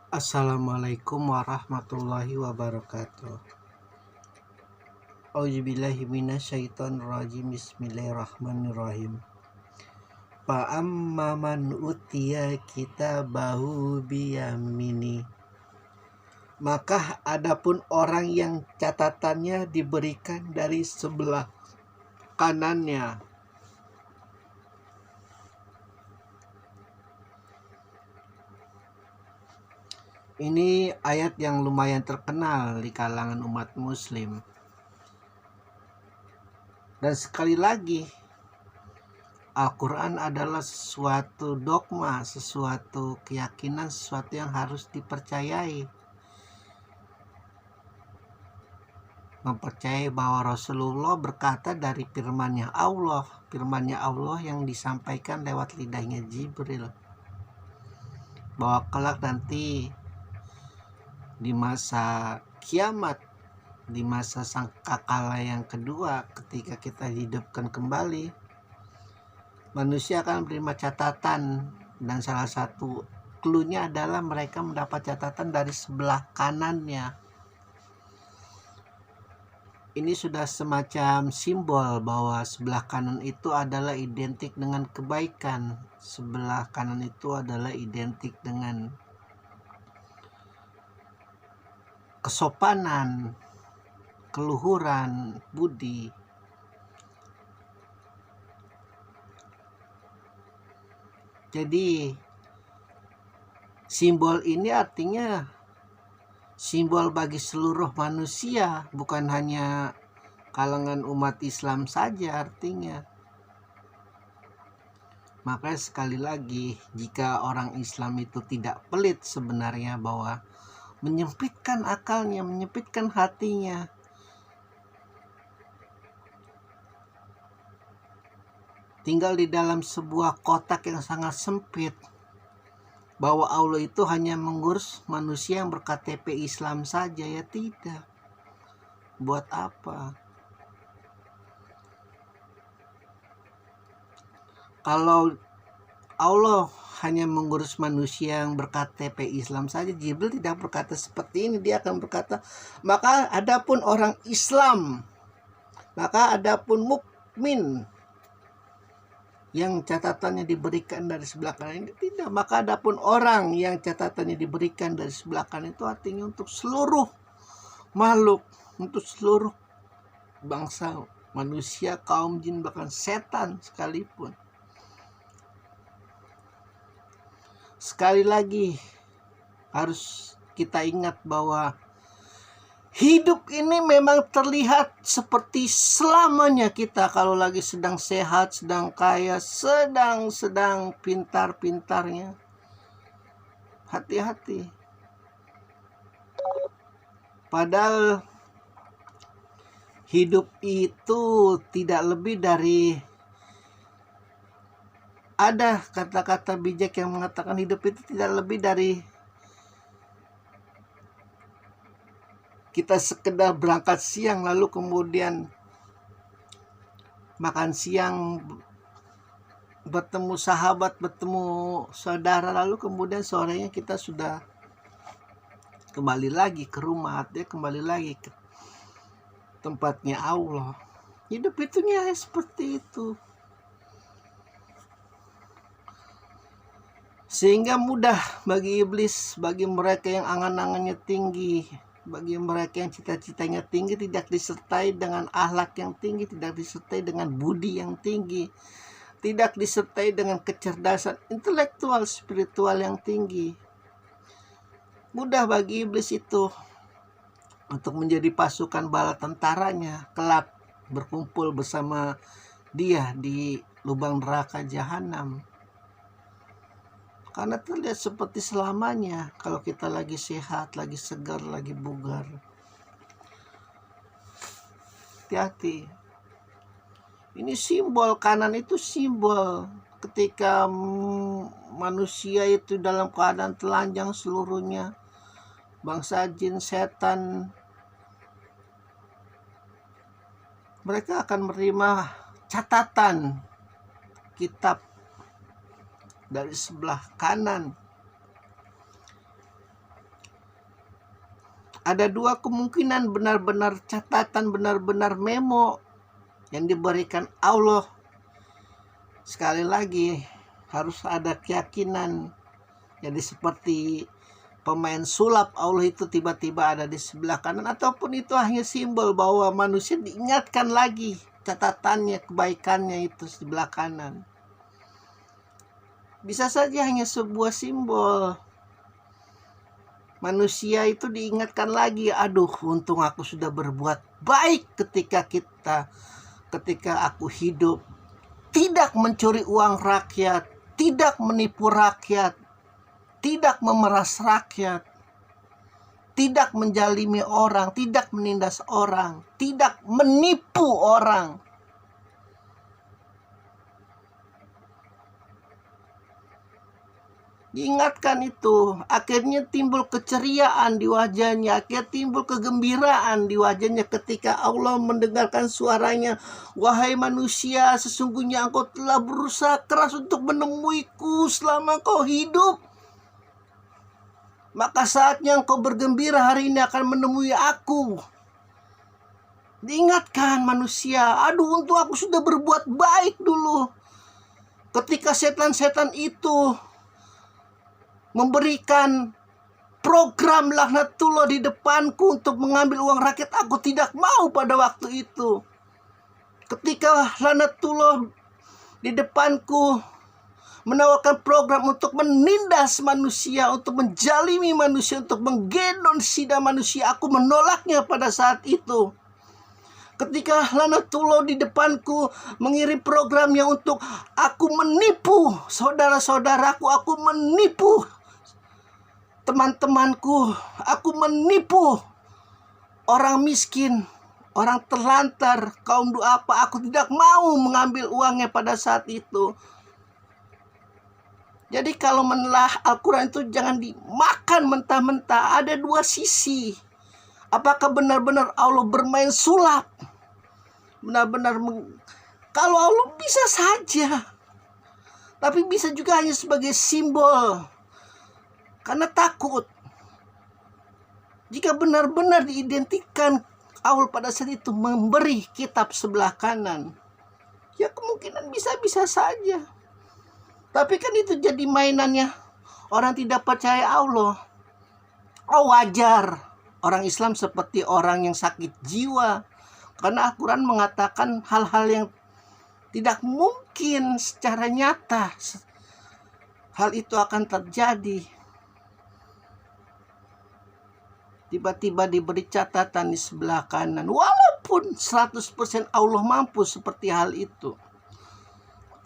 Assalamualaikum warahmatullahi wabarakatuh. Auzubillahi minasyaitonirrajim. Bismillahirrahmanirrahim. Fa amma man utiya kitabahu biyamini. Maka adapun orang yang catatannya diberikan dari sebelah kanannya. Ini ayat yang lumayan terkenal di kalangan umat muslim. Dan sekali lagi, Al-Quran adalah sesuatu dogma, sesuatu keyakinan, sesuatu yang harus dipercayai. Mempercayai bahwa Rasulullah berkata dari firman-Nya Allah yang disampaikan lewat lidahnya Jibril. Bahwa kelak nanti di masa kiamat, di masa sangkakala yang kedua, ketika kita hidupkan kembali, manusia akan menerima catatan, dan salah satu clue-nya adalah mereka mendapat catatan dari sebelah kanannya. Ini sudah semacam simbol bahwa sebelah kanan itu adalah identik dengan kebaikan, sebelah kanan itu adalah identik dengan kesopanan, keluhuran, budi. Jadi simbol ini artinya simbol bagi seluruh manusia, bukan hanya kalangan umat Islam saja artinya. Maka sekali lagi, jika orang Islam itu tidak pelit sebenarnya bahwa menyempitkan akalnya, menyempitkan hatinya, tinggal di dalam sebuah kotak yang sangat sempit, bahwa Allah itu hanya mengurus manusia yang berKTP Islam saja, ya tidak. Buat apa? Kalau Allah hanya mengurus manusia yang berKTP Islam saja, Jibril tidak berkata seperti ini. Dia akan berkata, maka adapun orang Islam, maka adapun mukmin yang catatannya diberikan dari sebelah kanan ini tidak. Maka adapun orang yang catatannya diberikan dari sebelah kanan itu artinya untuk seluruh makhluk, untuk seluruh bangsa manusia, kaum jin, bahkan setan sekalipun. Sekali lagi harus kita ingat bahwa hidup ini memang terlihat seperti selamanya kita kalau lagi sedang sehat, sedang kaya, sedang pintar-pintarnya. Hati-hati. Padahal hidup itu tidak lebih dari, ada kata-kata bijak yang mengatakan hidup itu tidak lebih dari kita sekedar berangkat siang lalu kemudian makan siang, bertemu sahabat, bertemu saudara, lalu kemudian sorenya kita sudah kembali lagi ke rumah, dia kembali lagi ke tempatnya Allah. Hidup itu seperti itu. Sehingga mudah bagi iblis, bagi mereka yang angan-angannya tinggi, bagi mereka yang cita-citanya tinggi, tidak disertai dengan akhlak yang tinggi, tidak disertai dengan budi yang tinggi, tidak disertai dengan kecerdasan intelektual, spiritual yang tinggi. Mudah bagi iblis itu untuk menjadi pasukan bala tentaranya, kelak berkumpul bersama dia di lubang neraka jahanam. Karena terlihat seperti selamanya kalau kita lagi sehat, lagi segar, lagi bugar. Hati-hati. Ini simbol, kanan itu simbol ketika manusia itu dalam keadaan telanjang seluruhnya, bangsa jin, setan, mereka akan menerima catatan kitab dari sebelah kanan. Ada dua kemungkinan, benar-benar catatan, benar-benar memo yang diberikan Allah. Sekali lagi harus ada keyakinan. Jadi seperti pemain sulap, Allah itu tiba-tiba ada di sebelah kanan, ataupun itu hanya simbol bahwa manusia diingatkan lagi catatannya, kebaikannya itu di sebelah kanan. Bisa saja hanya sebuah simbol. Manusia itu diingatkan lagi, aduh untung aku sudah berbuat baik ketika aku hidup. Tidak mencuri uang rakyat, tidak menipu rakyat, tidak memeras rakyat, tidak menjalimi orang, tidak menindas orang, tidak menipu orang. Diingatkan itu, akhirnya timbul keceriaan di wajahnya, akhirnya timbul kegembiraan di wajahnya ketika Allah mendengarkan suaranya. Wahai manusia, sesungguhnya engkau telah berusaha keras untuk menemuiku selama kau hidup. Maka saatnya engkau bergembira, hari ini akan menemui aku. Diingatkan manusia, aduh untung aku sudah berbuat baik dulu. Ketika setan-setan itu memberikan program laknatullah di depanku untuk mengambil uang rakyat, aku tidak mau pada waktu itu. Ketika laknatullah di depanku menawarkan program untuk menindas manusia, untuk menjalimi manusia, untuk menggenosida manusia, aku menolaknya pada saat itu. Ketika laknatullah di depanku mengirim programnya untuk aku menipu saudara-saudaraku, aku menipu teman-temanku, aku menipu orang miskin, orang terlantar, kaum duafa, aku tidak mau mengambil uangnya pada saat itu. Jadi kalau menelah Al-Quran itu jangan dimakan mentah-mentah. Ada dua sisi. Apakah benar-benar Allah bermain sulap? Kalau Allah bisa saja, tapi bisa juga hanya sebagai simbol. Karena takut, jika benar-benar diidentikan Allah pada saat itu memberi kitab sebelah kanan, ya kemungkinan bisa-bisa saja. Tapi kan itu jadi mainannya orang tidak percaya Allah. Oh, wajar orang Islam seperti orang yang sakit jiwa, karena Al-Quran mengatakan hal-hal yang tidak mungkin secara nyata hal itu akan terjadi. Tiba-tiba diberi catatan di sebelah kanan, walaupun 100% Allah mampu seperti hal itu.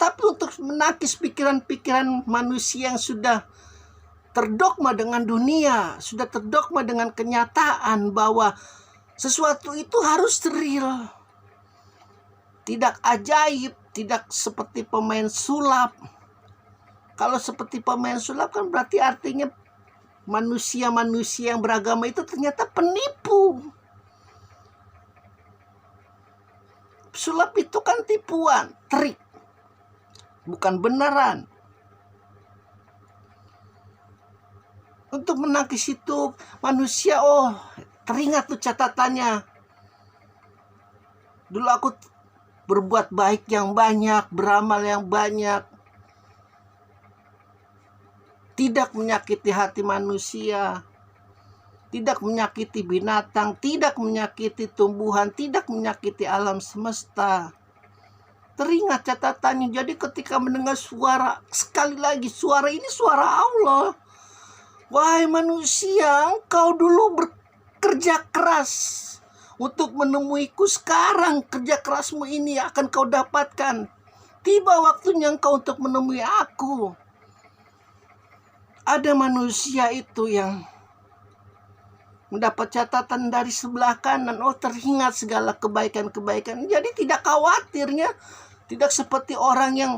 Tapi untuk menakis pikiran-pikiran manusia yang sudah terdogma dengan dunia, sudah terdogma dengan kenyataan bahwa sesuatu itu harus real, tidak ajaib, tidak seperti pemain sulap. Kalau seperti pemain sulap kan berarti artinya manusia-manusia yang beragama itu ternyata penipu. Sulap itu kan tipuan, trik, bukan beneran. Untuk menangkis itu manusia, oh teringat tuh catatannya. Dulu aku berbuat baik yang banyak, beramal yang banyak, tidak menyakiti hati manusia, tidak menyakiti binatang, tidak menyakiti tumbuhan, tidak menyakiti alam semesta. Teringat catatannya. Jadi ketika mendengar suara, sekali lagi suara ini suara Allah. Wahai manusia, engkau dulu bekerja keras untuk menemuiku, sekarang kerja kerasmu ini akan kau dapatkan. Tiba waktunya engkau untuk menemui aku. Ada manusia itu yang mendapat catatan dari sebelah kanan. Oh, teringat segala kebaikan-kebaikan. Jadi tidak khawatirnya, tidak seperti orang yang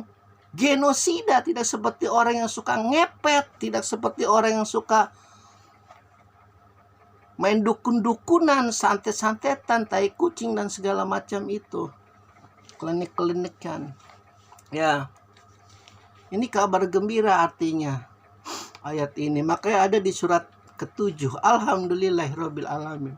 genosida, tidak seperti orang yang suka ngepet, tidak seperti orang yang suka main dukun-dukunan, santet-santetan, tai kucing dan segala macam itu. Klinik-klinikan. Ya. Ini kabar gembira artinya ayat ini. Makanya ada di surat ke-7. Alhamdulillahirabbil alamin.